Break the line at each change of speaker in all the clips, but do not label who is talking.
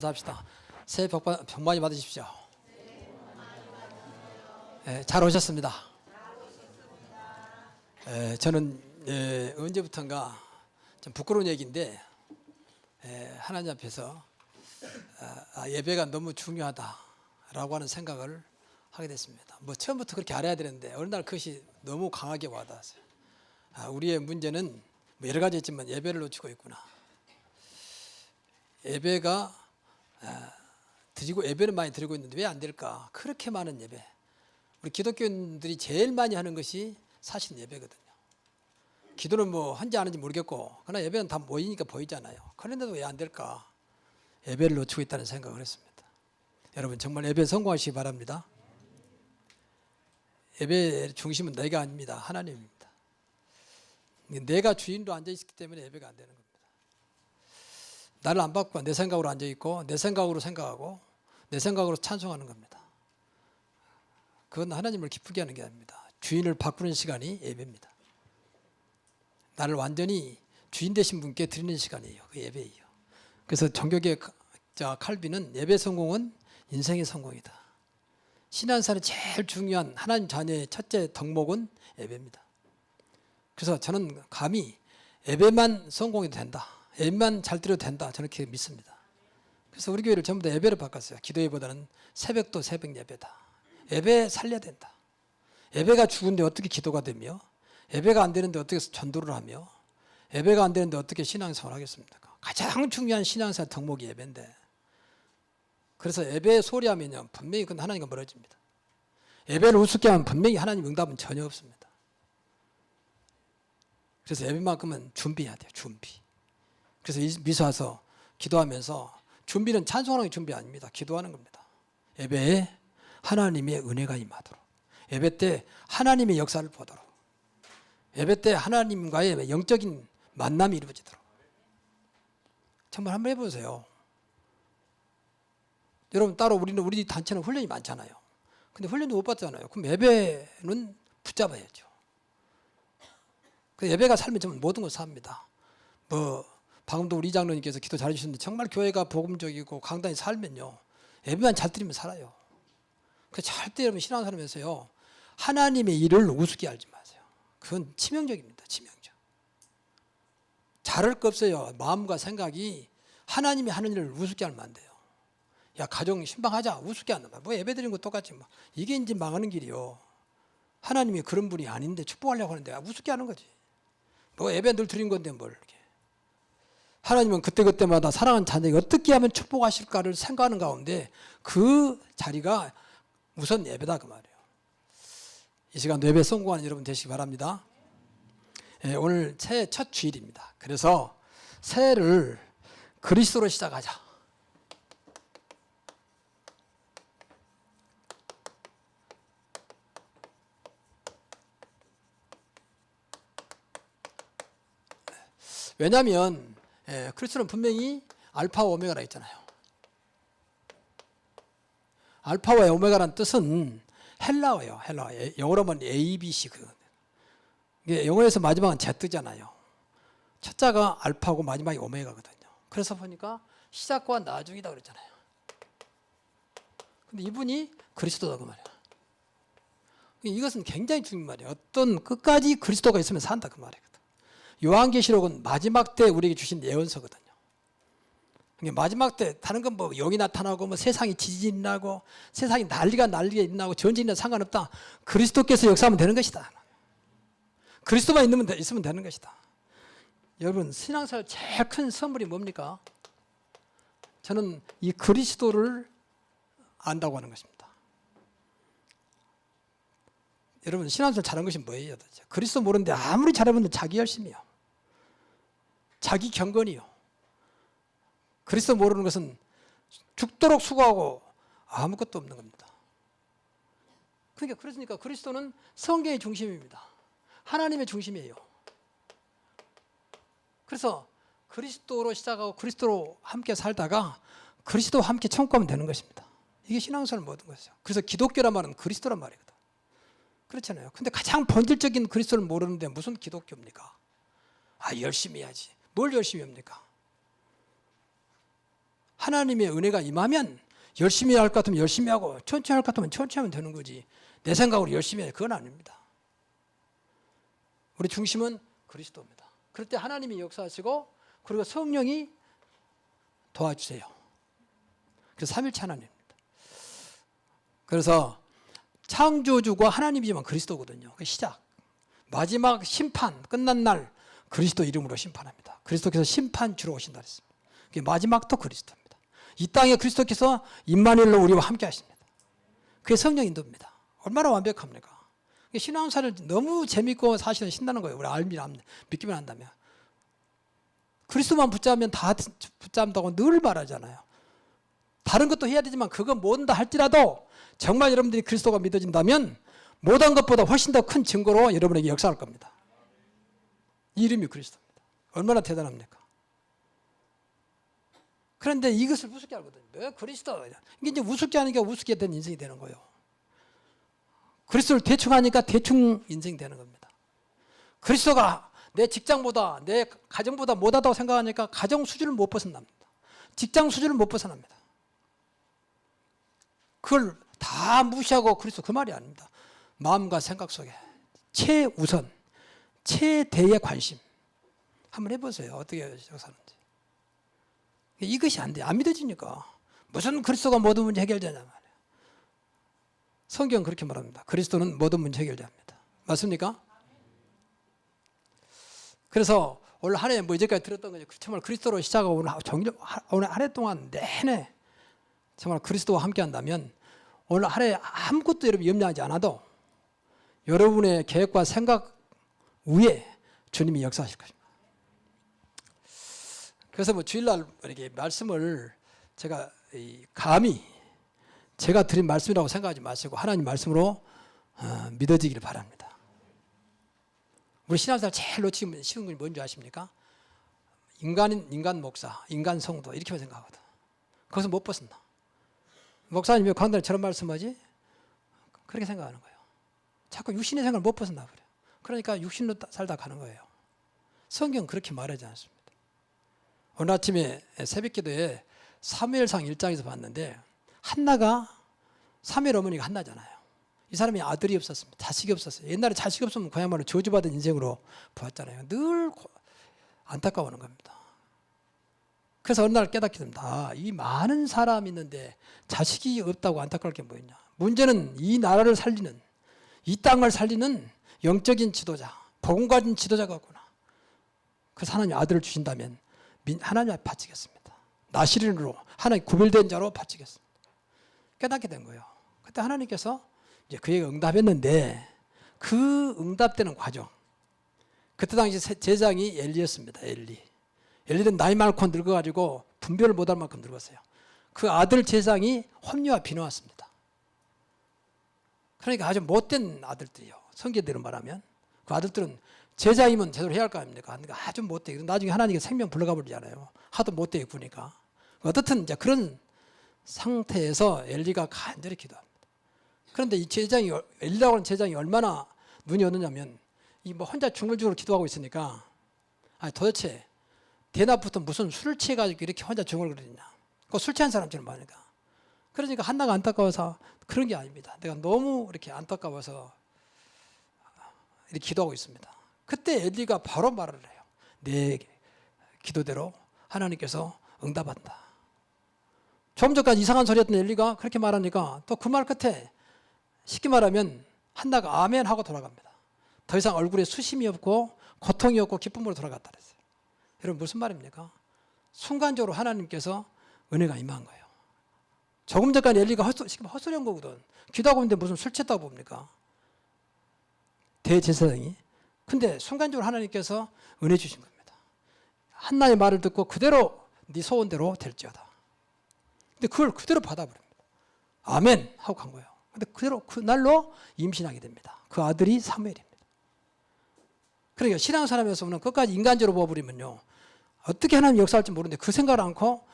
합시다. 새해 복 많이 받으십시오. 잘 오셨습니다. 저는 언제부턴가 좀 부끄러운 얘기인데 하나님 앞에서 예배가 너무 중요하다라고 하는 생각을 하게 됐습니다. 뭐 처음부터 그렇게 알아야 되는데 어느 날 그것이 너무 강하게 와닿았어요. 우리의 문제는 뭐 여러 가지 있지만 예배를 놓치고 있구나. 예배가 드리고 예배는 많이 드리고 있는데 왜 안 될까? 그렇게 많은 예배. 우리 기독교인들이 제일 많이 하는 것이 사실 예배거든요. 기도는 뭐 한지 안 하는지 모르겠고 그러나 예배는 다 모이니까 보이잖아요. 그런데도 왜 안 될까? 예배를 놓치고 있다는 생각을 했습니다. 여러분 정말 예배 성공하시기 바랍니다. 예배의 중심은 내가 아닙니다. 하나님입니다. 내가 주인으로 앉아있기 때문에 예배가 안 되는 겁니다. 나를 안 바꾸고 내 생각으로 앉아있고 내 생각으로 생각하고 내 생각으로 찬송하는 겁니다. 그건 하나님을 기쁘게 하는 게 아닙니다. 주인을 바꾸는 시간이 예배입니다. 나를 완전히 주인 되신 분께 드리는 시간이에요. 그 예배예요. 그래서 종교개혁자 칼빈은 예배 성공은 인생의 성공이다. 신앙생활의 제일 중요한 하나님 자녀의 첫째 덕목은 예배입니다. 그래서 저는 감히 예배만 성공해도 된다. 예배만 잘 드려도 된다. 저는 그렇게 믿습니다. 그래서 우리 교회를 전부 다 예배로 바꿨어요. 기도회보다는 새벽도 새벽 예배다. 예배 살려야 된다. 예배가 죽은데 어떻게 기도가 되며 예배가 안 되는데 어떻게 전도를 하며 예배가 안 되는데 어떻게 신앙생활을 하겠습니까? 가장 중요한 신앙생활 덕목이 예배인데 그래서 예배 소리 하면요 분명히 그건 하나님과 멀어집니다. 예배를 우습게 하면 분명히 하나님 응답은 전혀 없습니다. 그래서 예배만큼은 준비해야 돼요. 준비. 그래서 미소 와서 기도하면서 준비는 찬송하는 게 준비 아닙니다. 기도하는 겁니다. 예배에 하나님의 은혜가 임하도록 예배 때 하나님의 역사를 보도록 예배 때 하나님과의 영적인 만남이 이루어지도록 정말 한번 해보세요. 여러분 따로 우리 단체는 훈련이 많잖아요. 근데 훈련도 못 받잖아요. 그럼 예배는 붙잡아야죠. 그 예배가 살면 정말 모든 걸 삽니다. 방금도 우리 장로님께서 기도 잘해주셨는데 정말 교회가 복음적이고 강단이 살면요 예배만 잘 드리면 살아요. 그래서 절대 여러분 신앙생활하면서요 하나님의 일을 우습게 알지 마세요. 그건 치명적입니다. 치명적. 잘할 거 없어요. 마음과 생각이 하나님이 하는 일을 우습게 하면 안 돼요. 야 가정 신방하자 우습게 안 한다. 뭐 예배 드리는 거 똑같지 뭐. 이게 이제 망하는 길이요. 하나님이 그런 분이 아닌데 축복하려고 하는데 우습게 하는 거지. 뭐 예배 늘 드린 건데 뭘 이렇게. 하나님은 그때그때마다 사랑하는 자녀에게 어떻게 하면 축복하실까를 생각하는 가운데 그 자리가 우선 예배다 그 말이에요. 이 시간 예배 성공하는 여러분 되시기 바랍니다. 오늘 새해 첫 주일입니다. 그래서 새해를 그리스도로 시작하자. 왜냐하면 그리스도는 분명히 알파와 오메가라 있잖아요. 알파와 오메가라는 뜻은 헬라어예요. 헬라어. 영어로 하면 ABC. 영어에서 마지막은 Z잖아요. 첫 자가 알파고 마지막이 오메가거든요. 그래서 보니까 시작과 나중이다 그랬잖아요. 근데 이분이 그리스도다 그 말이에요. 이것은 굉장히 중요한 말이에요. 어떤 끝까지 그리스도가 있으면 산다 그 말이거든. 요한계시록은 마지막 때 우리에게 주신 예언서거든요. 마지막 때 다른 건 뭐 영이 나타나고 뭐 세상이 지진이 나고 세상이 난리가 나고 전쟁이나 상관없다. 그리스도께서 역사하면 되는 것이다. 그리스도만 있으면 되는 것이다. 여러분 신앙생활 제일 큰 선물이 뭡니까? 저는 이 그리스도를 안다고 하는 것입니다. 여러분 신앙생활 잘한 것이 뭐예요? 도대체? 그리스도 모르는데 아무리 잘해보면 자기 열심이요. 자기 경건이요. 그리스도 모르는 것은 죽도록 수고하고 아무것도 없는 겁니다. 그러니까 그리스도는 성경의 중심입니다. 하나님의 중심이에요. 그래서 그리스도로 시작하고 그리스도로 함께 살다가 그리스도와 함께 천국 가면 되는 것입니다. 이게 신앙생활 모든 것이죠. 그래서 기독교란 말은 그리스도란 말이거든. 그렇잖아요. 근데 가장 본질적인 그리스도를 모르는데 무슨 기독교입니까? 열심히 해야지. 뭘 열심히 합니까? 하나님의 은혜가 임하면 열심히 할 것 같으면 열심히 하고 천천히 할 것 같으면 천천히 하면 되는 거지. 내 생각으로 열심히 해. 그건 아닙니다. 우리 중심은 그리스도입니다. 그럴 때 하나님이 역사하시고 그리고 성령이 도와주세요. 그래서 삼일체 하나님입니다. 그래서 창조주가 하나님이지만 그리스도거든요. 그 시작. 마지막 심판 끝난 날 그리스도 이름으로 심판합니다. 그리스도께서 심판주로 오신다 그랬습니다. 그게 마지막도 그리스도입니다. 이 땅에 그리스도께서 임마누엘로 우리와 함께 하십니다. 그게 성령 인도입니다. 얼마나 완벽합니까? 신앙사를 너무 재밌고 사실은 신나는 거예요. 우리 믿기만 한다면. 그리스도만 붙잡으면 다 붙잡는다고 늘 말하잖아요. 다른 것도 해야 되지만 그거 뭔다 할지라도 정말 여러분들이 그리스도가 믿어진다면 모든 것보다 훨씬 더 큰 증거로 여러분에게 역사할 겁니다. 이 이름이 그리스도입니다. 얼마나 대단합니까? 그런데 이것을 우습게 알거든요. 왜 그리스도? 이게 이제 우습게 하니까 우습게 된 인생이 되는 거예요. 그리스도를 대충 하니까 대충 인생이 되는 겁니다. 그리스도가 내 직장보다 내 가정보다 못하다고 생각하니까 가정 수준을 못 벗어납니다. 직장 수준을 못 벗어납니다. 그걸 다 무시하고 그리스도 그 말이 아닙니다. 마음과 생각 속에 최우선, 최대의 관심 한번 해보세요. 어떻게 사는지. 이것이 안 돼요. 안 믿어지니까. 무슨 그리스도가 모든 문제 해결자냐 말이에요. 성경은 그렇게 말합니다. 그리스도는 모든 문제 해결자입니다. 맞습니까? 그래서 올 한 해 이제까지 들었던 거죠. 정말 그리스도로 시작하고 오늘 한 해 동안 내내 정말 그리스도와 함께 한다면 오늘 한 해 아무것도 여러분 염려하지 않아도 여러분의 계획과 생각 위에 주님이 역사하실 것입니다. 그래서 주일날 이렇게 말씀을 제가 감히 제가 드린 말씀이라고 생각하지 마시고 하나님 말씀으로 믿어지기를 바랍니다. 우리 신앙생활 제일 놓치기 쉬운 건 뭔지 아십니까? 인간 목사, 인간 성도 이렇게만 생각하거든. 거기서 못 벗어나. 목사님이 왜 강단에 저런 말씀하지? 그렇게 생각하는 거예요. 자꾸 육신의 생각을 못 벗어나 버려요. 그러니까 육신으로 살다 가는 거예요. 성경은 그렇게 말하지 않습니다. 오늘 아침에 새벽기도에 사무엘상 1장에서 봤는데 한나가 사무엘 어머니가 한나잖아요. 이 사람이 아들이 없었습니다. 자식이 없었어요. 옛날에 자식이 없으면 그야말로 저주받은 인생으로 보았잖아요. 늘 안타까워하는 겁니다. 그래서 어느 날 깨닫게 됩니다. 이 많은 사람이 있는데 자식이 없다고 안타까울 게 뭐였냐. 문제는 이 나라를 살리는, 이 땅을 살리는 영적인 지도자, 복음 가진 지도자가 없구나. 그래서 하나님 아들을 주신다면 하나님 앞에 바치겠습니다. 나시린으로 하나님 구별된 자로 바치겠습니다. 깨닫게 된 거예요. 그때 하나님께서 이제 그에게 응답했는데 그 응답되는 과정, 그때 당시 제장이 엘리였습니다. 엘리는 나이 많고 늙어가지고 분별을 못할 만큼 늙었어요. 그 아들 제장이 홈리와 비누왔습니다. 그러니까 아주 못된 아들들이요. 성경대로 말하면 그 아들들은 제장이면 제대로 해야 할 거 아닙니까? 그러니까 아주 못돼. 나중에 하나님께 생명 불러가 버리잖아요. 하도 못되게 구니까. 어떻든 이제 그런 상태에서 엘리가 간절히 기도합니다. 그런데 이 제장이 엘리라고 하는 제장이 얼마나 눈이 오느냐면 이 뭐 혼자 중얼중얼 기도하고 있으니까 아니 도대체 대낮부터 무슨 술을 취해가지고 이렇게 혼자 중얼거리냐. 그 술 취한 사람처럼 말하니까. 그러니까 한나가 안타까워서 그런 게 아닙니다. 내가 너무 이렇게 안타까워서 이렇게 기도하고 있습니다. 그때 엘리가 바로 말을 해요. 내 기도대로 하나님께서 응답한다. 좀 전까지 이상한 소리 했던 엘리가 그렇게 말하니까 또 그 말 끝에 쉽게 말하면 한나가 아멘 하고 돌아갑니다. 더 이상 얼굴에 수심이 없고 고통이 없고 기쁨으로 돌아갔다 그랬어요. 여러분 무슨 말입니까? 순간적으로 하나님께서 은혜가 임한 거예요. 조금 전까지 엘리가 헛소리한 거거든. 기도하고 있는데 무슨 술 취했다고 봅니까? 대제사장이. 근데 순간적으로 하나님께서 은혜 주신 겁니다. 한나의 말을 듣고 그대로 네 소원대로 될지어다. 근데 그걸 그대로 받아버립니다. 아멘 하고 간 거예요. 근데 그대로 그날로 임신하게 됩니다. 그 아들이 사무엘입니다. 그러니까 신앙사람에서는 끝까지 인간적으로 보아버리면요. 어떻게 하나님 역사할지 모르는데 그 생각을 않고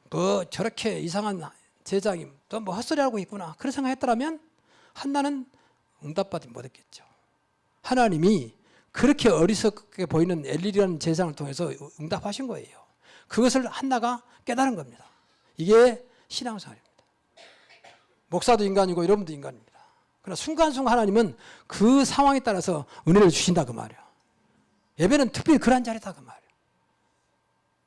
뭐 저렇게 이상한 제장이 또 뭐 헛소리하고 있구나. 그런 생각했더라면 한나는 응답받지 못했겠죠. 하나님이 그렇게 어리석게 보이는 엘리라는 제사장을 통해서 응답하신 거예요. 그것을 한나가 깨달은 겁니다. 이게 신앙생활입니다. 목사도 인간이고 여러분도 인간입니다. 그러나 순간순간 하나님은 그 상황에 따라서 은혜를 주신다 그 말이에요. 예배는 특별히 그런 자리다 그 말이에요.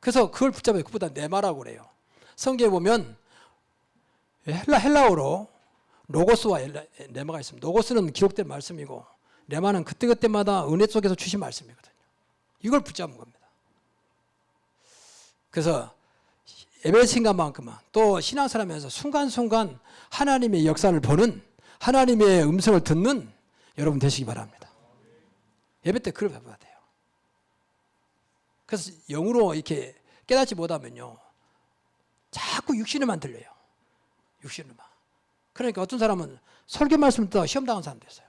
그래서 그걸 붙잡아요. 그보다 네마라고 그래요. 성경에 보면 헬라어로 로고스와 네마가 있습니다. 로고스는 기록된 말씀이고 네마는 그때그때마다 은혜 속에서 주신 말씀이거든요. 이걸 붙잡은 겁니다. 그래서 예배 시간만큼은 또 신앙생활하면서 순간순간 하나님의 역사를 보는, 하나님의 음성을 듣는 여러분 되시기 바랍니다. 예배 때 그걸 배워야 돼요. 그래서 영으로 이렇게 깨닫지 못하면요 자꾸 육신에만 들려요. 육신에만. 그러니까 어떤 사람은 설교 말씀을 듣다가 시험 당한 사람도 있어요.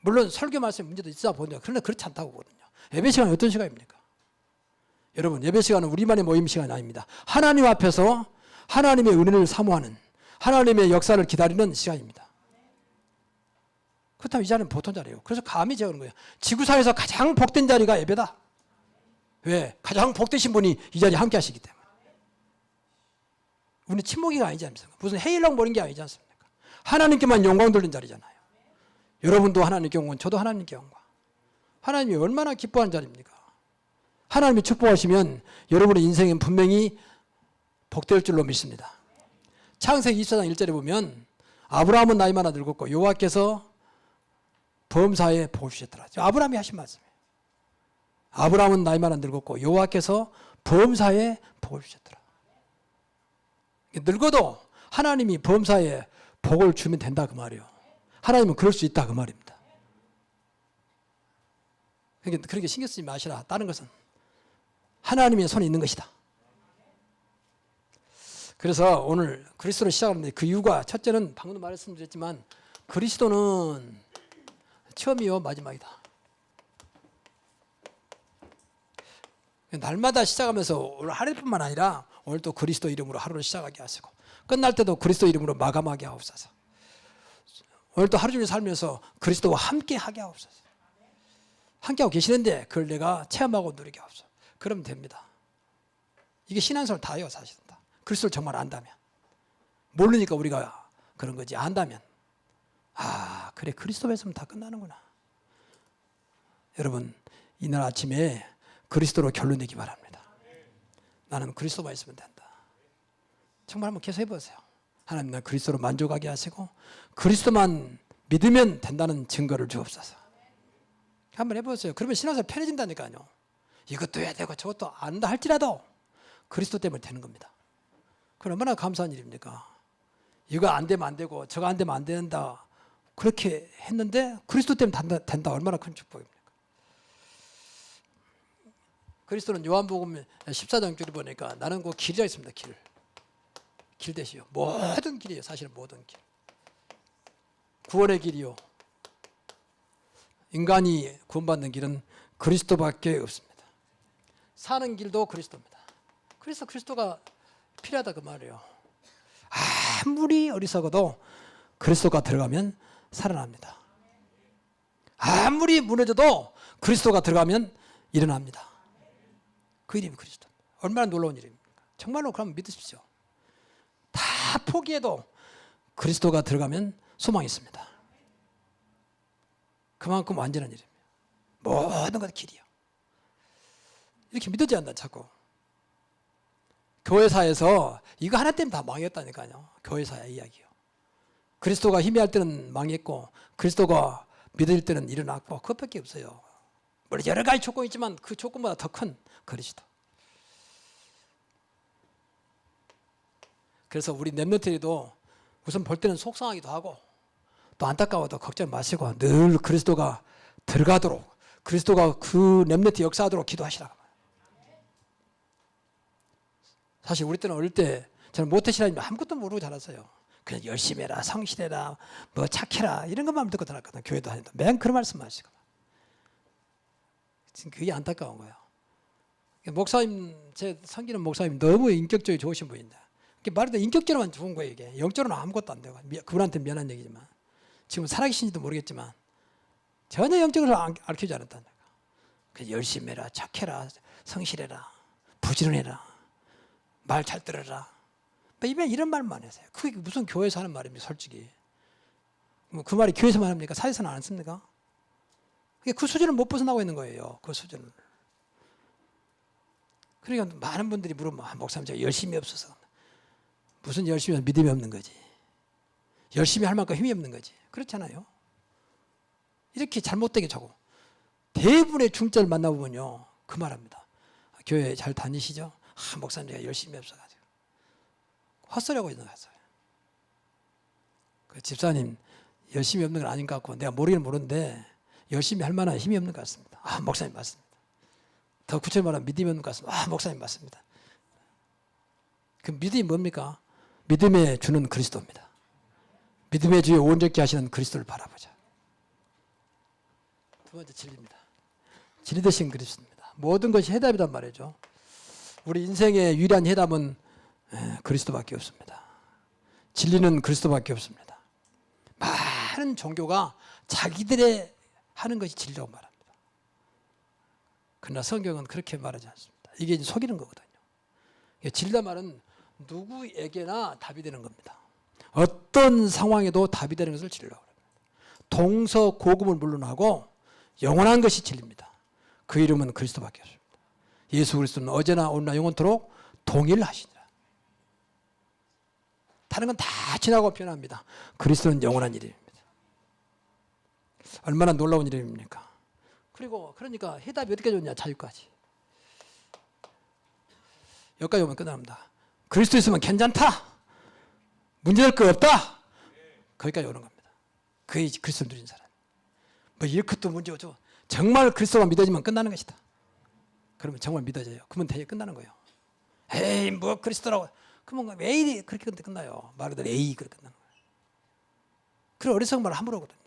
물론 설교 말씀에 문제도 있어 보는데 그러나 그렇지 않다고 보거든요. 예배 시간은 어떤 시간입니까? 여러분 예배 시간은 우리만의 모임 시간이 아닙니다. 하나님 앞에서 하나님의 은혜를 사모하는, 하나님의 역사를 기다리는 시간입니다. 그렇다면 이 자리는 보통 자리예요. 그래서 감히 제가 그런 거예요. 지구상에서 가장 복된 자리가 예배다. 왜? 가장 복되신 분이 이 자리에 함께 하시기 때문에. 우리는 친목이가 아니지 않습니까? 무슨 헤일랑 모는 게 아니지 않습니까? 하나님께만 영광 돌린 자리잖아요. 여러분도 하나님께 영광, 저도 하나님께 영광. 하나님이 얼마나 기뻐하는 자리입니까? 하나님이 축복하시면 여러분의 인생은 분명히 복될 줄로 믿습니다. 창세기 24장 1절에 보면 아브라함은 나이 많아 늙었고 여호와께서 범사에 복을 주셨더라. 아브라함이 하신 말씀이에요. 아브라함은 나이 많아 늙었고 여호와께서 범사에 복을 주셨더라. 늙어도 하나님이 범사에 복을 주면 된다 그 말이에요. 하나님은 그럴 수 있다 그 말입니다. 그러니까 그렇게 신경 쓰지 마시라. 다른 것은 하나님의 손에 있는 것이다. 그래서 오늘 그리스도로 시작하는데 그 이유가 첫째는 방금 말씀드렸지만 그리스도는 처음이요 마지막이다. 날마다 시작하면서 오늘 하루뿐만 아니라 오늘 또 그리스도 이름으로 하루를 시작하게 하시고 끝날 때도 그리스도 이름으로 마감하게 하옵소서. 오늘 또 하루 종일 살면서 그리스도와 함께 하게 하옵소서. 함께하고 계시는데 그걸 내가 체험하고 누리게 하옵소서. 그러면 됩니다. 이게 신앙생활 다예요 사실은 다. 그리스도를 정말 안다면. 모르니까 우리가 그런 거지. 안다면 아 그래 그리스도가 있으면 다 끝나는구나. 여러분 이날 아침에 그리스도로 결론 내기 바랍니다. 나는 그리스도만 있으면 된다. 정말 한번 계속 해보세요. 하나님 나 그리스도로 만족하게 하시고 그리스도만 믿으면 된다는 증거를 주옵소서. 한번 해보세요. 그러면 신앙생활 편해진다니까요. 이것도 해야 되고 저것도 안 한다 할지라도 그리스도 때문에 되는 겁니다. 그럼 얼마나 감사한 일입니까? 이거 안 되면 안 되고 저거 안 되면 안 된다 그렇게 했는데 그리스도 때문에 된다 얼마나 큰 축복입니까? 그리스도는 요한복음 14장 줄을 보니까 나는 그 길이라 있습니다. 길 대시요. 모든 길이에요. 사실은 모든 길. 구원의 길이요. 인간이 구원받는 길은 그리스도밖에 없습니다. 사는 길도 그리스도입니다. 그래서 그리스도가 필요하다 그 말이에요. 아무리 어리석어도 그리스도가 들어가면 살아납니다. 아무리 무너져도 그리스도가 들어가면 일어납니다. 그 이름이 그리스도. 얼마나 놀라운 일입니까? 정말로 그러면 믿으십시오. 다 포기해도 그리스도가 들어가면 소망이 있습니다. 그만큼 완전한 일입니다. 모든 것 길이요. 이렇게 믿어져야 한다 자꾸. 교회사에서 이거 하나 때문에 다 망했다니까요. 교회사의 이야기요. 그리스도가 희미할 때는 망했고 그리스도가 믿을 때는 일어났고 그것밖에 없어요. 물론 여러 가지 조건이 있지만 그 조건보다 더 큰 그리스도. 그래서 우리 렘넌트들도 우선 볼 때는 속상하기도 하고 또 안타까워도 걱정 마시고 늘 그리스도가 들어가도록 그리스도가 그 렘넌트 역사하도록 기도하시라고. 사실 우리 때는 어릴 때 저는 모태신앙이면 아무것도 모르고 자랐어요. 그냥 열심히 해라, 성실해라, 뭐 착해라 이런 것만 듣고 자랐거든요. 교회도 다니다. 맨 그런 말씀 하시고. 지금 그게 안타까운 거예요. 목사님, 제 섬기는 목사님 너무 인격적이 좋으신 분인데 말해도 인격적으로만 좋은 거예요. 이게 영적으로는 아무것도 안 되고 그분한테 미안한 얘기지만 지금 살아계신지도 모르겠지만 전혀 영적으로 알려주지 않았다니까. 그냥 열심히 해라, 착해라, 성실해라, 부지런해라. 말 잘 들어라. 입에 이런 말만 하세요. 그게 무슨 교회에서 하는 말입니까, 솔직히. 그 말이 교회에서만 합니까? 사회에서는 안 씁니까? 그 수준을 못 벗어나고 있는 거예요. 그 수준을. 그러니까 많은 분들이 물으면 목사님 제가 열심히 없어서. 무슨 열심히 믿음이 없는 거지. 열심히 할 만큼 힘이 없는 거지. 그렇잖아요. 이렇게 잘못되게 자고 대부분의 중자를 만나보면요 그 말합니다. 교회 잘 다니시죠? 목사님 제가 열심히 없어가지고 헛소리하고 있는 거예요. 그 집사님 열심히 없는 건 아닌 것 같고 내가 모르긴 모르는데 열심히 할 만한 힘이 없는 것 같습니다. 목사님 맞습니다. 더 구체적으로 말하면 믿음이 없는 것 같습니다. 목사님 맞습니다. 그 믿음이 뭡니까? 믿음의 주는 그리스도입니다. 믿음의 주에 온전케 하시는 그리스도를 바라보자. 두 번째 진리입니다. 진리 되신 그리스도입니다. 모든 것이 해답이란 말이죠. 우리 인생의 유일한 해답은 그리스도밖에 없습니다. 진리는 그리스도밖에 없습니다. 많은 종교가 자기들의 하는 것이 진리라고 말합니다. 그러나 성경은 그렇게 말하지 않습니다. 이게 이제 속이는 거거든요. 진리란 말은 누구에게나 답이 되는 겁니다. 어떤 상황에도 답이 되는 것을 진리라고 합니다. 동서고금을 물론하고 영원한 것이 진리입니다. 그 이름은 그리스도밖에 없습니다. 예수 그리스도는 어제나 오늘나 영원토록 동일하시니라. 다른 건 다 지나고 변합니다. 그리스도는 영원한 이름입니다. 얼마나 놀라운 이름입니까? 그리고 그러니까 해답이 어디까지 오냐? 자유까지. 여기까지 오면 끝납니다. 그리스도 있으면 괜찮다. 문제될 거 없다. 거기까지 오는 겁니다. 그게 그리스도를 누린 사람. 뭐 이것도 문제 없죠. 정말 그리스도가 믿어지면 끝나는 것이다. 그러면 정말 믿어져요. 그러면 대회 끝나는 거예요. 에이 뭐 그리스도라고. 그러면 왜 이리 그렇게 끝나요. 말 그대로 에이 그렇게 끝나는 거예요. 그런 어리석은 말을 함부로 하거든요.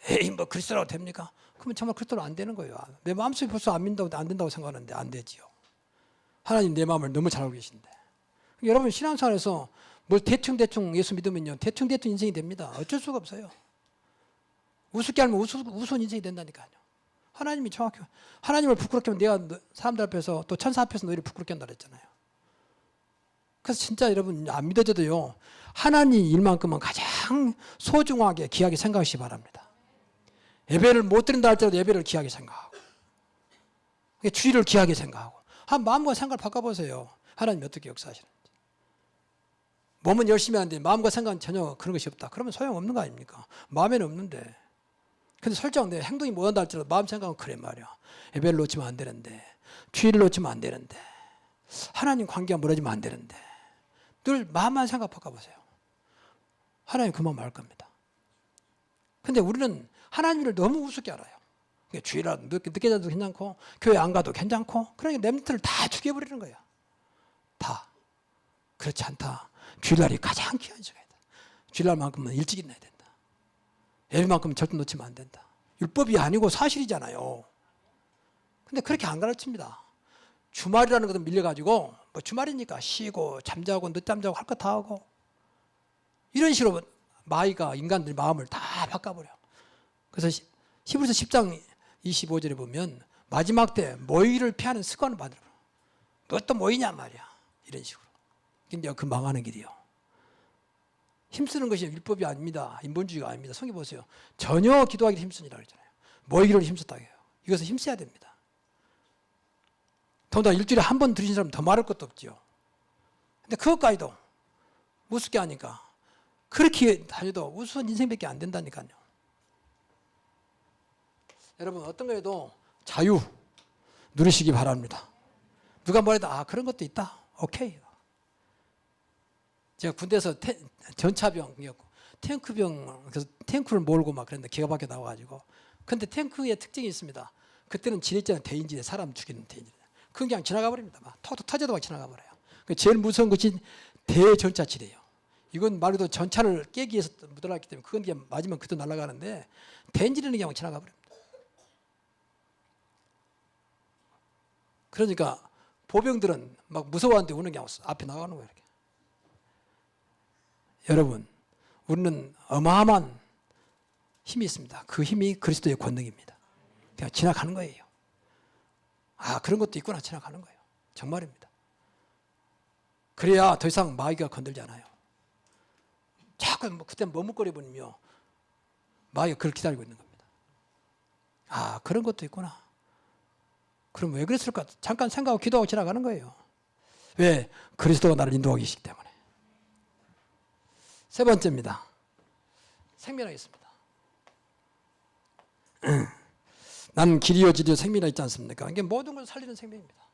에이 뭐 그리스도라고 됩니까? 그러면 정말 그리스도로 안 되는 거예요. 내 마음속에 벌써 안 믿는다고 안 된다고 생각하는데 안 되지요. 하나님 내 마음을 너무 잘 알고 계신데. 여러분 신앙생활에서 뭘 대충 예수 믿으면요 대충 인생이 됩니다. 어쩔 수가 없어요. 우습게 하면 우스운 인생이 된다니까요. 하나님이 정확히 하나님을 부끄럽게 하면 내가 사람들 앞에서 또 천사 앞에서 너희를 부끄럽게 한다 그랬잖아요. 그래서 진짜 여러분 안 믿어져도요 하나님 일만큼은 가장 소중하게 귀하게 생각하시기 바랍니다. 예배를 못 드린다 할지라도 예배를 귀하게 생각하고 주일을 귀하게 생각하고 한 마음과 생각을 바꿔보세요. 하나님이 어떻게 역사하시는지. 몸은 열심히 하는데 마음과 생각은 전혀 그런 것이 없다. 그러면 소용없는 거 아닙니까? 마음에는 없는데. 근데 설령 내 행동이 못한다 할지라도 마음 생각은 그래 말이야. 예배를 놓치면 안 되는데 주일을 놓치면 안 되는데 하나님 관계가 멀어지면 안 되는데 늘 마음만 생각 바꿔보세요. 하나님 그만 말 겁니다. 근데 우리는 하나님을 너무 우습게 알아요. 주일이라도 늦게 자도 괜찮고 교회 안 가도 괜찮고 그러니까 렘넌트를 다 죽여버리는 거야. 다. 그렇지 않다. 주일날이 가장 귀한 시간이다. 주일날만큼은 일찍 일어나야 된다. 예배만큼은 절대 놓치면 안 된다. 율법이 아니고 사실이잖아요. 근데 그렇게 안 가르칩니다. 주말이라는 것은 밀려가지고 뭐 주말이니까 쉬고 잠자고 늦잠 자고 할 거 다 하고 이런 식으로 마귀가 인간들 마음을 다 바꿔버려. 그래서 히브리서 10장 25절에 보면 마지막 때 모의를 피하는 습관을 만들어. 너 또 모이냐 말이야. 이런 식으로. 근데 그 망하는 길이요. 힘쓰는 것이 율법이 아닙니다. 인본주의가 아닙니다. 성경 보세요. 전혀 기도하기를 힘쓰니라 그러잖아요. 모이기를 힘썼다고 해요. 이것은 힘써야 됩니다. 더군다나 일주일에 한 번 드리는 사람은 더 말할 것도 없죠. 근데 그것까지도 우습게 하니까 그렇게 다녀도 우스운 인생밖에 안 된다니까요. 여러분 어떤 거에도 자유 누리시기 바랍니다. 누가 뭐래도 그런 것도 있다. 오케이. 제가 군대에서 전차병이었고 탱크병 그래서 탱크를 몰고 막 그랬는데 기가 막혀 나와가지고 근데 탱크의 특징이 있습니다. 그때는 지냈잖아요. 대인지대 사람 죽이는 대인지대. 그건 그냥 지나가 버립니다. 막 터져도 막 지나가 버려요. 제일 무서운 것이 대전차치래요. 이건 말 그대로 전차를 깨기 위해서 묻어놨기 때문에 그건 그냥 맞으면 그대로 날아가는데 대인지대는 그냥 지나가 버립니다. 그러니까 보병들은 막 무서워하는데 우는 게 없어. 앞에 나가는 거예요. 이렇게. 여러분, 우리는 어마어마한 힘이 있습니다. 그 힘이 그리스도의 권능입니다. 그냥 지나가는 거예요. 그런 것도 있구나 지나가는 거예요. 정말입니다. 그래야 더 이상 마귀가 건들지 않아요. 자꾸 그때 머뭇거려버리며 마귀가 그걸 기다리고 있는 겁니다. 아, 그런 것도 있구나. 그럼 왜 그랬을까? 잠깐 생각하고 기도하고 지나가는 거예요. 왜? 그리스도가 나를 인도하고 계시기 때문에. 세 번째입니다. 생명이 있습니다. 난 길이요 진리요 생명이 있지 않습니까? 이게 모든 걸 살리는 생명입니다.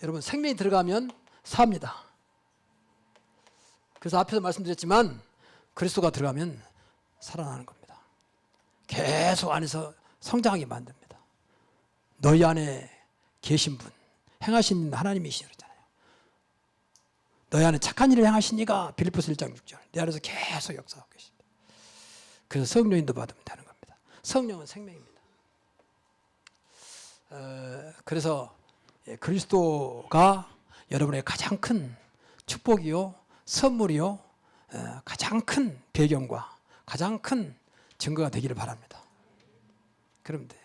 여러분, 생명이 들어가면 삽니다. 그래서 앞에서 말씀드렸지만 그리스도가 들어가면 살아나는 겁니다. 계속 안에서 성장하게 만듭니다. 너희 안에 계신 분, 행하신 하나님이시죠. 그러잖아요. 너희 안에 착한 일을 행하신 이가 빌립보서 1장 6절 내 안에서 계속 역사하고 계십니다. 그래서 성령 인도 받으면 되는 겁니다. 성령은 생명입니다. 그래서 그리스도가 여러분의 가장 큰 축복이요, 선물이요, 가장 큰 배경과 가장 큰 증거가 되기를 바랍니다. 그러면 돼요.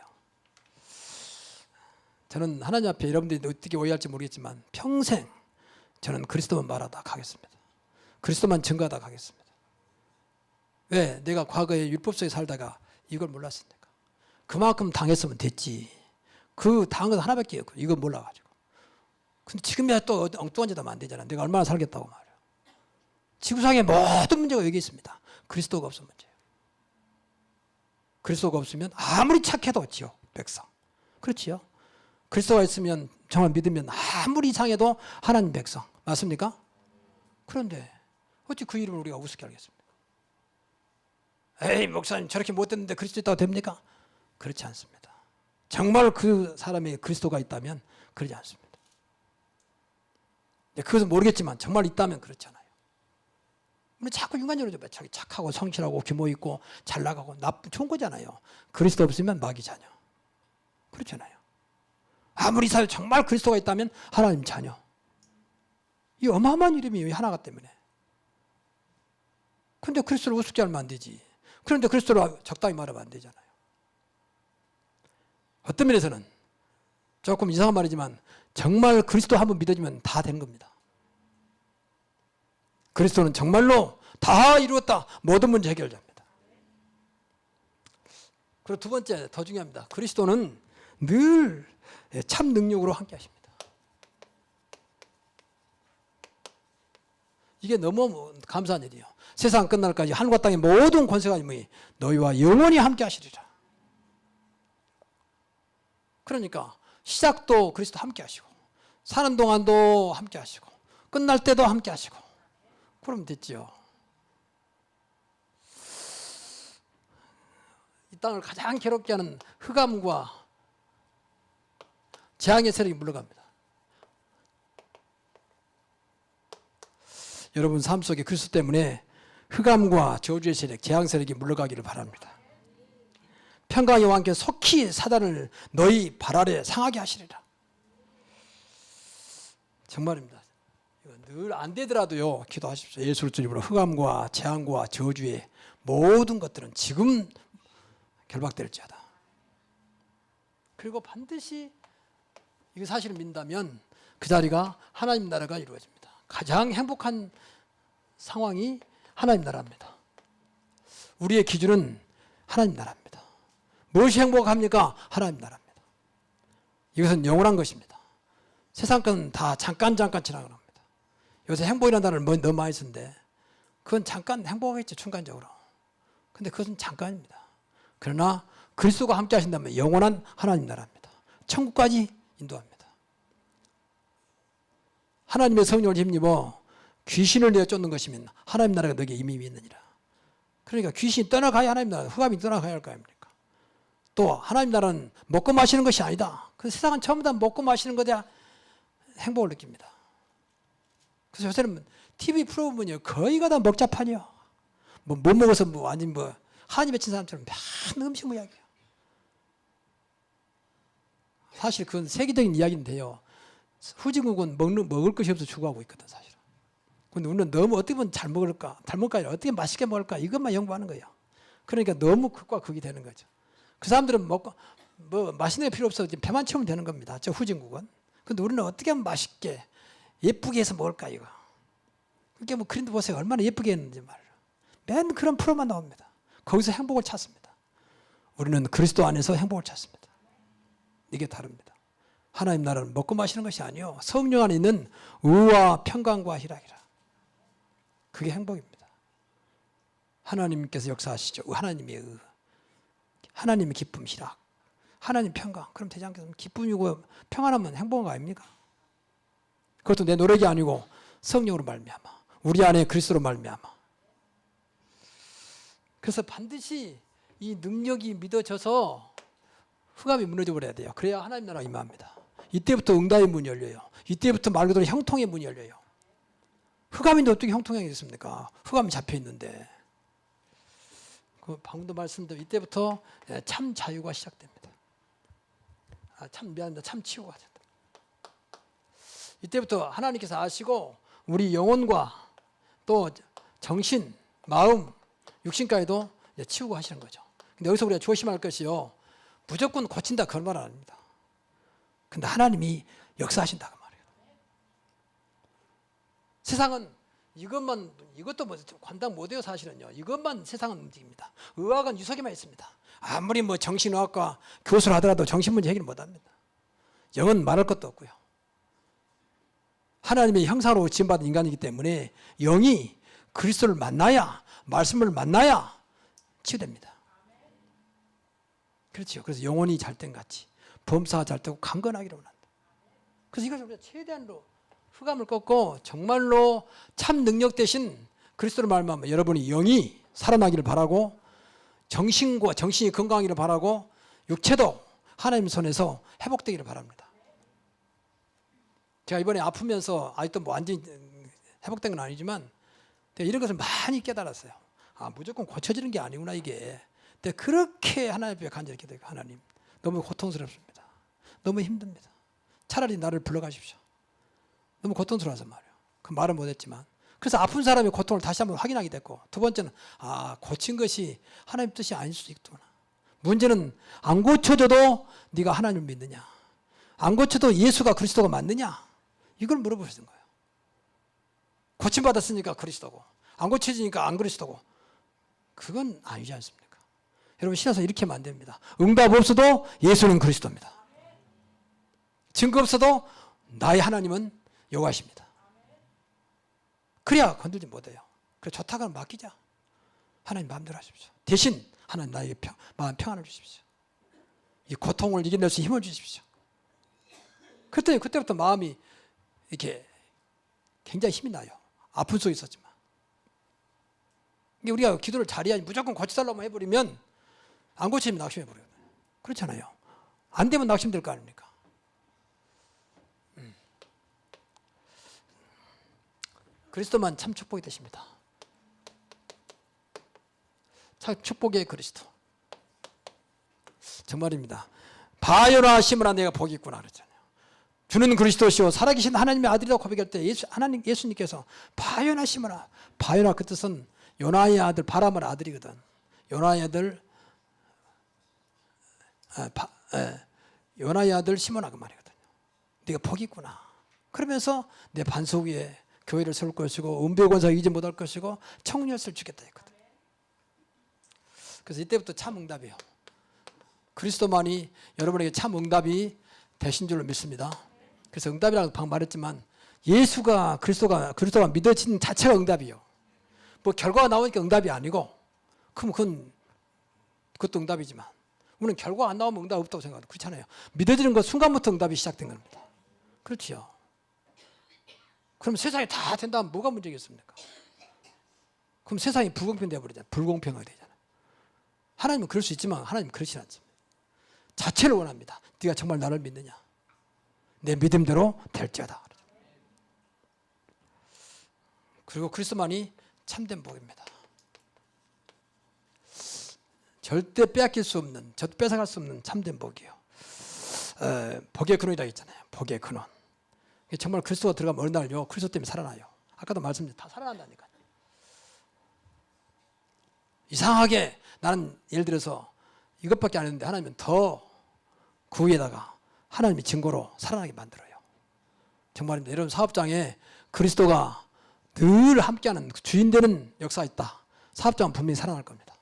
저는 하나님 앞에 여러분들이 어떻게 오해할지 모르겠지만 평생 저는 그리스도만 말하다 가겠습니다. 그리스도만 증거하다 가겠습니다. 왜? 내가 과거에 율법 속에 살다가 이걸 몰랐으니까. 그만큼 당했으면 됐지. 그 당한 건 하나밖에 없고 이거 몰라가지고. 근데 지금이야 또 엉뚱한 짓 하면 안 되잖아. 내가 얼마나 살겠다고 말이야. 지구상의 모든 문제가 여기 있습니다. 그리스도가 없으면 문제예요. 그리스도가 없으면 아무리 착해도 지옥 백성. 그렇지요? 그리스도가 있으면 정말 믿으면 아무리 이상해도 하나님 백성. 맞습니까? 그런데 어찌 그 이름을 우리가 우습게 알겠습니까? 에이 목사님 저렇게 못됐는데 그리스도 있다고 됩니까? 그렇지 않습니다. 정말 그 사람이 그리스도가 있다면 그러지 않습니다. 그것은 모르겠지만 정말 있다면 그렇잖아요. 우리 자꾸 인간적으로 자기 착하고 성실하고 규모 있고 잘 나가고 좋은 거잖아요. 그리스도 없으면 마귀 자녀. 그렇잖아요. 아무리 사회 정말 그리스도가 있다면 하나님 자녀. 이 어마어마한 이름이 하나가 때문에. 그런데 그리스도를 우습게 알면 안 되지. 그런데 그리스도를 적당히 말하면 안 되잖아요. 어떤 면에서는 조금 이상한 말이지만 정말 그리스도 한번 믿어지면 다 되는 겁니다. 그리스도는 정말로 다 이루었다. 모든 문제 해결자입니다. 그리고 두 번째 더 중요합니다. 그리스도는 늘 참 능력으로 함께 하십니다. 이게 너무 감사한 일이에요. 세상 끝날까지 하늘과 땅의 모든 권세가 너희와 영원히 함께 하시리라. 그러니까 시작도 그리스도 함께 하시고 사는 동안도 함께 하시고 끝날 때도 함께 하시고 그러면 됐지요. 이 땅을 가장 괴롭게 하는 흑암과 재앙의 세력이 물러갑니다. 여러분 삶 속에 그리스도 때문에 흑암과 저주의 세력, 재앙 세력이 물러가기를 바랍니다. 평강의 왕께 속히 사단을 너희 발 아래 상하게 하시리라. 정말입니다. 늘 안 되더라도요 기도하십시오. 예수를 주님으로 흑암과 재앙과 저주의 모든 것들은 지금 결박될지어다. 그리고 반드시 이거 사실을 믿는다면 그 자리가 하나님 나라가 이루어집니다. 가장 행복한 상황이 하나님 나라입니다. 우리의 기준은 하나님 나라입니다. 무엇이 행복합니까? 하나님 나라입니다. 이것은 영원한 것입니다. 세상 건 다 잠깐 지나가는 겁니다. 요새 행복이라는 단어를 너무 많이 쓰는데 그건 잠깐 행복하겠죠. 순간적으로. 근데 그것은 잠깐입니다. 그러나 그리스도가 함께 하신다면 영원한 하나님 나라입니다. 천국까지 인도합니다. 하나님의 성령을 힘입어 귀신을 내어 쫓는 것이면 하나님 나라가 너에게 이미 있느니라. 그러니까 귀신이 떠나가야 하나님 나라, 흑암이 떠나가야 할 거 아닙니까? 또 하나님 나라는 먹고 마시는 것이 아니다. 그 세상은 전부 다 먹고 마시는 것에 행복을 느낍니다. 그래서 요새는 TV 프로 보면요 거의가 다 먹자판이요. 뭐 먹어서 완전 한이 맺힌 사람처럼 맨 음식 이야기예요. 사실 그건 세계적인 이야기인데요. 후진국은 먹을 것이 없어서 죽어가고 있거든 사실은. 근데 우리는 너무 어떻게 보면 잘 먹을까 아니라 어떻게 맛있게 먹을까 이것만 연구하는 거예요. 그러니까 너무 극과 극이 되는 거죠. 그 사람들은 먹고 맛있는 게 필요 없어 배만 채우면 되는 겁니다. 저 후진국은. 근데 우리는 어떻게 하면 맛있게 예쁘게 해서 먹을까 이거. 그게 뭐 그림도 보세요. 얼마나 예쁘게 했는지 말이에요. 맨 그런 프로만 나옵니다. 거기서 행복을 찾습니다. 우리는 그리스도 안에서 행복을 찾습니다. 이게 다릅니다. 하나님 나라는 먹고 마시는 것이 아니요. 성령 안에 있는 의와 평강과 희락이라. 그게 행복입니다. 하나님께서 역사하시죠. 하나님의 의, 하나님의 기쁨, 희락, 하나님 평강. 그럼 되지 않겠습니까? 기쁨이고 평안하면 행복한 거 아닙니까? 그것도 내 노력이 아니고 성령으로 말미암아, 우리 안에 그리스도로 말미암아. 그래서 반드시 이 능력이 믿어져서 흑암이 무너져 버려야 돼요. 그래야 하나님 나라가 임합니다. 이때부터 응답의 문이 열려요. 이때부터 말 그대로 형통의 문이 열려요. 흑암인데 어떻게 형통이 됐습니까? 흑암이 잡혀 있는데. 그 방금도 말씀드린 이때부터 참 자유가 시작됩니다. 참 치유가 된다. 이때부터 하나님께서 아시고 우리 영혼과 또 정신, 마음, 육신까지도 치우고 하시는 거죠. 근데 여기서 우리가 조심할 것이요. 무조건 고친다 그런 말은 아닙니다. 근데 하나님이 역사하신다 그 말이에요. 세상은 이것도 뭐 감당 못해요 사실은요. 이것만 세상은 움직입니다. 의학은 유석에만 있습니다. 아무리 뭐 정신의학과 교수를 하더라도 정신문제 해결 못합니다. 영은 말할 것도 없고요. 하나님의 형상으로 지음받은 인간이기 때문에 영이 그리스도를 만나야, 말씀을 만나야 치유됩니다. 그렇죠. 그래서 영혼이 잘된 같이 범사가 잘되고 강건하기를 원한다. 그래서 이것을 우리가 최대한으로 흑암을 꺾고 정말로 참 능력 대신 그리스도를 말하면 여러분이 영이 살아나기를 바라고 정신이 건강하기를 바라고 육체도 하나님 손에서 회복되기를 바랍니다. 제가 이번에 아프면서 아직도 뭐 완전히 회복된 건 아니지만 이런 것을 많이 깨달았어요. 무조건 고쳐지는 게 아니구나 이게. 근데 그렇게 하나님 앞에 간절히 기도해요. 하나님 너무 고통스럽습니다. 너무 힘듭니다. 차라리 나를 불러가십시오. 너무 고통스러워서 말이에요. 그 말은 못했지만 그래서 아픈 사람의 고통을 다시 한번 확인하게 됐고 두 번째는 고친 것이 하나님 뜻이 아닐 수도 있구나. 문제는 안 고쳐져도 네가 하나님을 믿느냐, 안 고쳐도 예수가 그리스도가 맞느냐 이걸 물어보시는 거예요. 고침받았으니까 그리스도고 안 고쳐지니까 안 그리스도고 그건 아니지 않습니까? 여러분 신앙생활 이렇게 하면 안 됩니다. 응답 없어도 예수는 그리스도입니다. 증거 없어도 나의 하나님은 여호와십니다. 그래야 건들지 못해요. 그래 좋다고 하면 맡기자. 하나님 마음대로 하십시오. 대신 하나님 나에게 마음 평안을 주십시오. 이 고통을 이겨낼 수 힘을 주십시오. 그랬더니 그때부터 마음이 이렇게 굉장히 힘이 나요. 아픈 속에 있었지만. 우리가 기도를 잘해야지 무조건 고쳐달라고 해버리면 안 고치면 낙심해버려요. 그렇잖아요. 안 되면 낙심될 거 아닙니까? 그리스도만 참 축복이 되십니다. 참 축복의 그리스도. 정말입니다. 바요나 심으라 내가 복이 있구나 그랬잖아요. 주는 그리스도시요 살아계신 하나님의 아들이라고 고백할 때 예수님께서 바요나 심으라. 바요나 그 뜻은 요나의 아들 바람의 아들이거든. 요나의 아들 요나의 아들 시므나 그 말이거든요. 네가 복이 있구나. 그러면서 내 반석 위에 교회를 세울 것이고 은배권사가 이제 못할 것이고 청년을 주겠다 했거든. 그래서 이때부터 참 응답이에요. 그리스도만이 여러분에게 참 응답이 되신 줄로 믿습니다. 그래서 응답이라고 방금 말했지만 예수가 그리스도가 믿어진 자체가 응답이에요. 뭐 결과가 나오니까 응답이 아니고 그럼 그것도 응답이지만 우리는 결과가 안 나오면 응답 없다고 생각해요. 그렇잖아요. 믿어지는 것 순간부터 응답이 시작된 겁니다. 그렇지요. 그럼 세상이 다 된다면 뭐가 문제겠습니까? 그럼 세상이 불공평되어 버리잖아요. 불공평하게 되잖아요. 하나님은 그럴 수 있지만 하나님은 그렇지 않습니다. 자체를 원합니다. 네가 정말 나를 믿느냐. 내 믿음대로 될지어다. 그리고 그리스도만이 참된 복입니다. 절대 빼앗길 수 없는, 절대 뺏어갈 수 없는 참된 복이요. 복의 근원이라고 했잖아요. 복의 근원. 정말 그리스도가 들어가면 어느 날요 그리스도 때문에 살아나요. 아까도 말씀드렸죠. 다 살아난다니까요. 이상하게 나는 예를 들어서 이것밖에 안 했는데 하나님은 더 그 위에다가 하나님의 증거로 살아나게 만들어요. 정말입니다. 여러분 사업장에 그리스도가 늘 함께하는 주인 되는 역사가 있다. 사업장은 분명히 살아날 겁니다.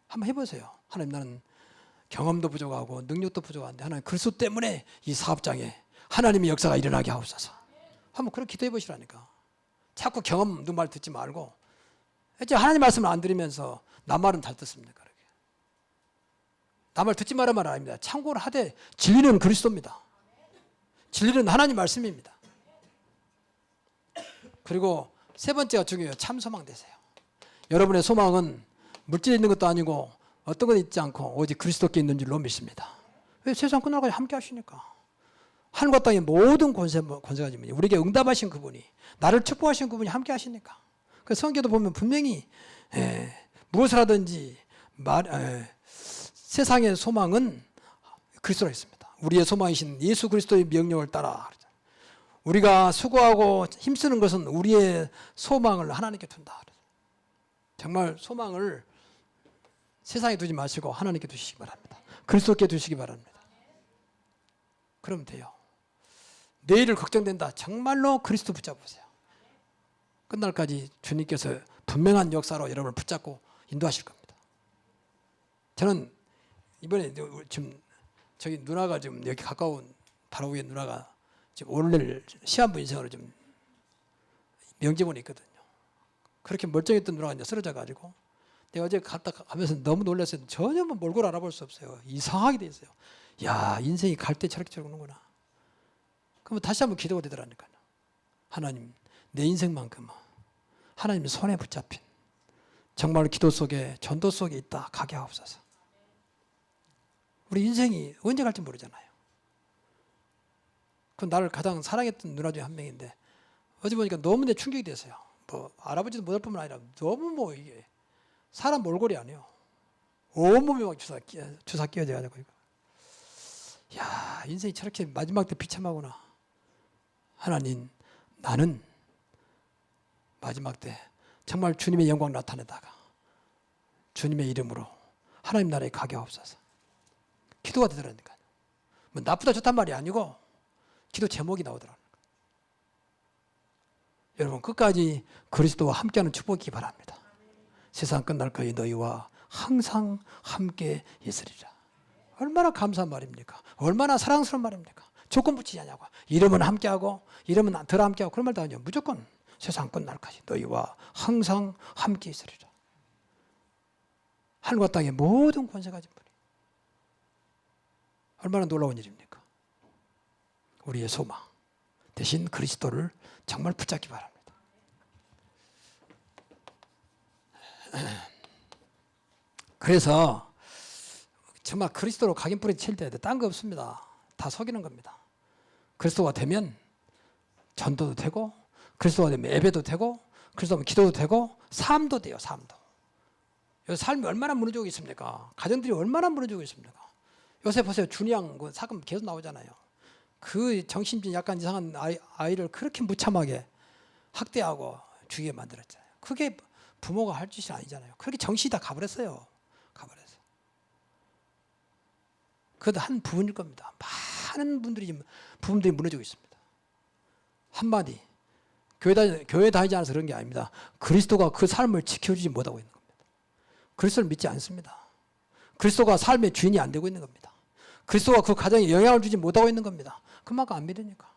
한번 해보세요. 하나님, 나는 경험도 부족하고 능력도 부족한데 하나님 그리스도 때문에 이 사업장에 하나님의 역사가 일어나게 하옵소서. 한번 그렇게 기도해 보시라니까. 자꾸 경험 누구 말 듣지 말고 이제 하나님 말씀을 안 들으면서 남 말은 잘 듣습니까? 그렇게. 남 말 듣지 말아 말 아닙니다. 참고를 하되 진리는 그리스도입니다. 진리는 하나님 말씀입니다. 그리고 세 번째가 중요해요. 참 소망 되세요. 여러분의 소망은 물질에 있는 것도 아니고 어떤 것 있지 않고 오직 그리스도께 있는 줄로 믿습니다. 왜? 세상 끝날까지 함께 하시니까. 하늘과 땅의 모든 권세가 지금 우리에게 응답하신 그분이, 나를 축복하신 그분이 함께 하시니까. 그 성경도 보면 분명히 무엇을 하든지 세상의 소망은 그리스도로 있습니다. 우리의 소망이신 예수 그리스도의 명령을 따라. 우리가 수고하고 힘쓰는 것은 우리의 소망을 하나님께 둔다. 정말 소망을 세상에 두지 마시고 하나님께 두시기 바랍니다. 그리스도께 두시기 바랍니다. 그러면 돼요. 내일을 걱정된다. 정말로 그리스도 붙잡으세요. 끝날까지 주님께서 분명한 역사로 여러분을 붙잡고 인도하실 겁니다. 저는 이번에 지금 저기 누나가 지금 여기 가까운 바로 위에 누나가 지금 오늘 시한부 인생으로 좀 명제본이 있거든요. 그렇게 멀쩡했던 누나가 이제 쓰러져 가지고 내가 어제 갔다 가면서 너무 놀랐어요. 전혀 뭐 몰골 알아볼 수 없어요. 이상하게 돼 있어요. 야, 인생이 갈 때 저렇게 오는구나. 그러면 다시 한번 기도가 되더라니까요. 하나님, 내 인생만큼은 하나님 손에 붙잡힌 정말 기도 속에 전도 속에 있다 가게 하옵소서. 우리 인생이 언제 갈지 모르잖아요. 그 나를 가장 사랑했던 누나 중에 한 명인데 어제 보니까 너무 내 충격이 됐어요. 뭐 알아보지도 못할 뿐만 아니라 너무 뭐 이게 사람 몰골이 아니에요. 온몸에 막 주사 끼어져가지고 야, 인생이 저렇게 마지막 때 비참하구나. 하나님, 나는 마지막 때 정말 주님의 영광 나타내다가 주님의 이름으로 하나님 나라에 가게 하옵소서. 기도가 되더라니까요. 뭐 나쁘다 좋단 말이 아니고 기도 제목이 나오더라고요. 여러분 끝까지 그리스도와 함께하는 축복이기 바랍니다. 세상 끝날까지 너희와 항상 함께 있으리라. 얼마나 감사한 말입니까? 얼마나 사랑스러운 말입니까? 조건 붙이지 않냐고. 이러면 함께하고 이러면 덜 함께하고 그런 말도 아니에요. 무조건 세상 끝날까지 너희와 항상 함께 있으리라. 하늘과 땅의 모든 권세 가진 분이 얼마나 놀라운 일입니까? 우리의 소망 대신 그리스도를 정말 붙잡기 바랍니다. 그래서 정말 그리스도로 각인뿌리 칠 때 딴 거 없습니다. 다 속이는 겁니다. 그리스도가 되면 전도도 되고 그리스도가 되면 예배도 되고 그리스도가 되면 기도도 되고 삶도 돼요. 삶도. 요새 삶이 얼마나 무너지고 있습니까? 가정들이 얼마나 무너지고 있습니까? 요새 보세요. 준양 그 사건 계속 나오잖아요. 그 정신병 약간 이상한 아이를 그렇게 무참하게 학대하고 죽이게 만들었잖아요. 그게 부모가 할 짓이 아니잖아요. 그렇게 정신이 다 가버렸어요. 가버렸어. 그것도 한 부분일 겁니다. 많은 부분들이 무너지고 있습니다. 한마디 교회 다니지 않아서 그런 게 아닙니다. 그리스도가 그 삶을 지켜주지 못하고 있는 겁니다. 그리스도를 믿지 않습니다. 그리스도가 삶의 주인이 안 되고 있는 겁니다. 그리스도가 그 가정에 영향을 주지 못하고 있는 겁니다. 그만큼 안 믿으니까.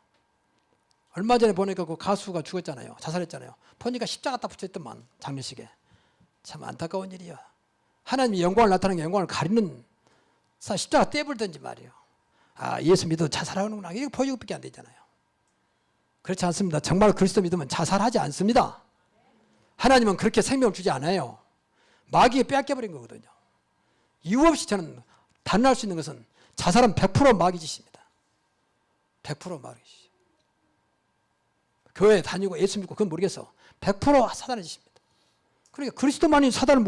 얼마 전에 보니까 그 가수가 죽었잖아요. 자살했잖아요. 보니까 십자가 딱 붙여있더만 장례식에. 참 안타까운 일이야. 하나님이 영광을 나타내는 게 영광을 가리는 십자가 떼불든지 말이에요. 아, 예수 믿어도 자살하는구나. 이게 보여주기밖에 안 되잖아요. 그렇지 않습니다. 정말 그리스도 믿으면 자살하지 않습니다. 하나님은 그렇게 생명을 주지 않아요. 마귀에 빼앗겨버린 거거든요. 이유 없이 저는 단언할 수 있는 것은 자살은 100% 마귀 짓입니다. 100% 마귀 짓. 교회 다니고 예수 믿고 그건 모르겠어. 100% 사단의 짓입니다. 그러니까 그리스도만이 사단을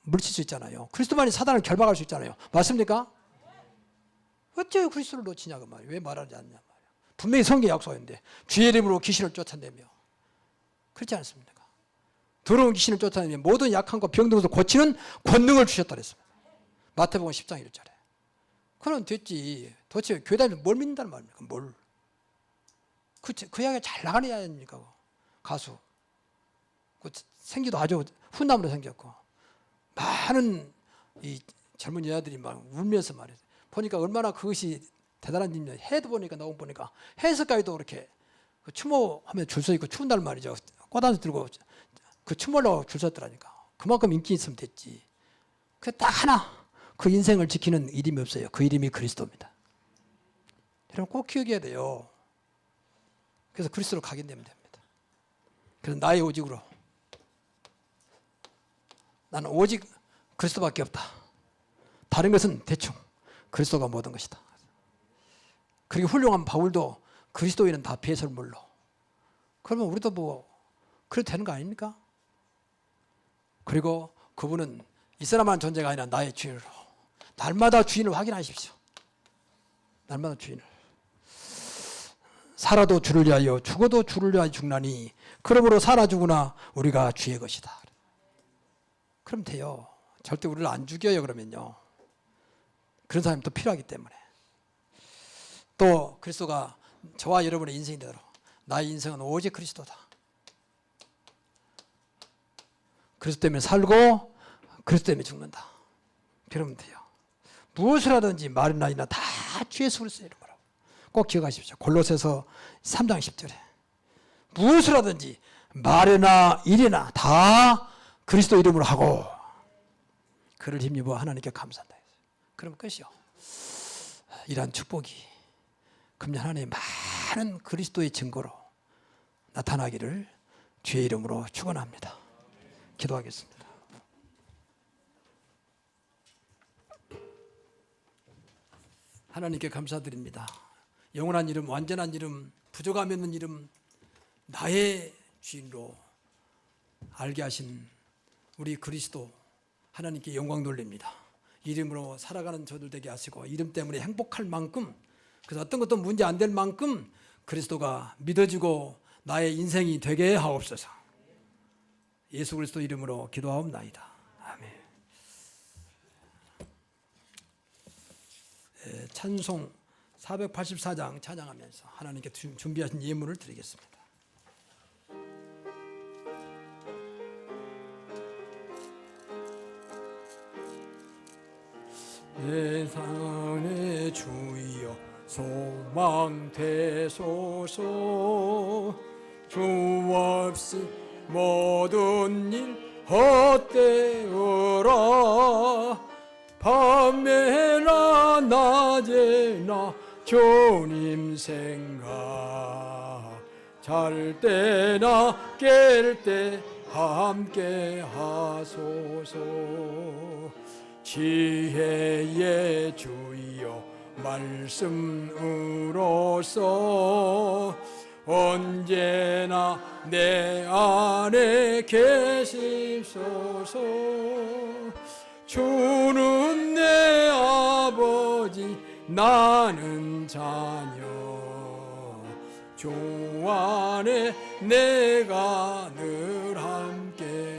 물칠 수 있잖아요. 그리스도만이 사단을 결박할 수 있잖아요. 맞습니까? 어째 그리스도를 놓치냐 그 말이에요. 왜 말하지 않냐 말이에요. 분명히 성경에 약속했는데 주의 이름으로 귀신을 쫓아내며 그렇지 않습니까? 더러운 귀신을 쫓아내며 모든 약한 것 병든 것을 고치는 권능을 주셨다 그랬습니다. 마태복음 10장 1절에. 그럼 됐지. 도대체 교회 다니면 뭘 믿는다는 말입니까? 뭘? 그 이야기가 잘 나가는 이야기 아닙니까? 가수. 그 생기도 아주 훈남으로 생겼고 많은 이 젊은 여자들이 막 울면서 말이에요. 보니까 얼마나 그것이 대단한 일이냐. 해도 보니까 너무 보니까 해석가에도 그렇게 그 추모하면 줄 서 있고 추운 날 말이죠. 꽃단수 들고 그 추모하려고 줄 섰더라니까. 그만큼 인기 있으면 됐지. 그 딱 하나 그 인생을 지키는 이름이 없어요. 그 이름이 그리스도입니다. 여러분 꼭 기억해야 돼요. 그래서 그리스도로 각인되면 됩니다. 그래서 나의 오직으로 나는 오직 그리스도밖에 없다. 다른 것은 대충 그리스도가 모든 것이다. 그리고 훌륭한 바울도 그리스도인은 다 배설물로. 그러면 우리도 뭐 그래도 되는 거 아닙니까? 그리고 그분은 이 사람만 존재가 아니라 나의 주인으로 날마다 주인을 확인하십시오. 날마다 주인을. 살아도 주를 위하여 죽어도 주를 위하여 죽나니 그러므로 살아 죽으나 우리가 주의 것이다. 그럼 돼요. 절대 우리를 안 죽여요. 그러면요. 그런 사람이 또 필요하기 때문에. 또 그리스도가 저와 여러분의 인생이대로 나의 인생은 오직 그리스도다. 그리스도 때문에 살고 그리스도 때문에 죽는다. 그러면 돼요. 무엇을 하든지 말이나 이나 다 주 예수 그리스도 이름으로. 꼭 기억하십시오. 골로새서 3장 10절에 무엇을 하든지 말이나 일이나 다 그리스도 이름으로 하고 그를 힘입어 하나님께 감사한다. 그럼 끝이요. 이러한 축복이 금년 한 해 많은 그리스도의 증거로 나타나기를 주의 이름으로 축원합니다. 기도하겠습니다. 하나님께 감사드립니다. 영원한 이름, 완전한 이름, 부족함이 없는 이름, 나의 주인으로 알게 하신 우리 그리스도 하나님께 영광 돌립니다. 이름으로 살아가는 저들 되게 하시고 이름 때문에 행복할 만큼 그래서 어떤 것도 문제 안 될 만큼 그리스도가 믿어지고 나의 인생이 되게 하옵소서. 예수 그리스도 이름으로 기도하옵나이다. 아멘. 찬송 484장 찬양하면서 하나님께 준비하신 예물을 드리겠습니다. 세상의 주여 소망 되소서. 주 없이 모든 일 헛되어라. 밤에나 낮에나 주님 생각 잘 때나 깰 때 함께 하소서. 지혜의 주여 말씀으로서 언제나 내 안에 계시소서. 주는 내 아버지 나는 자녀 주 안에 내가 늘 함께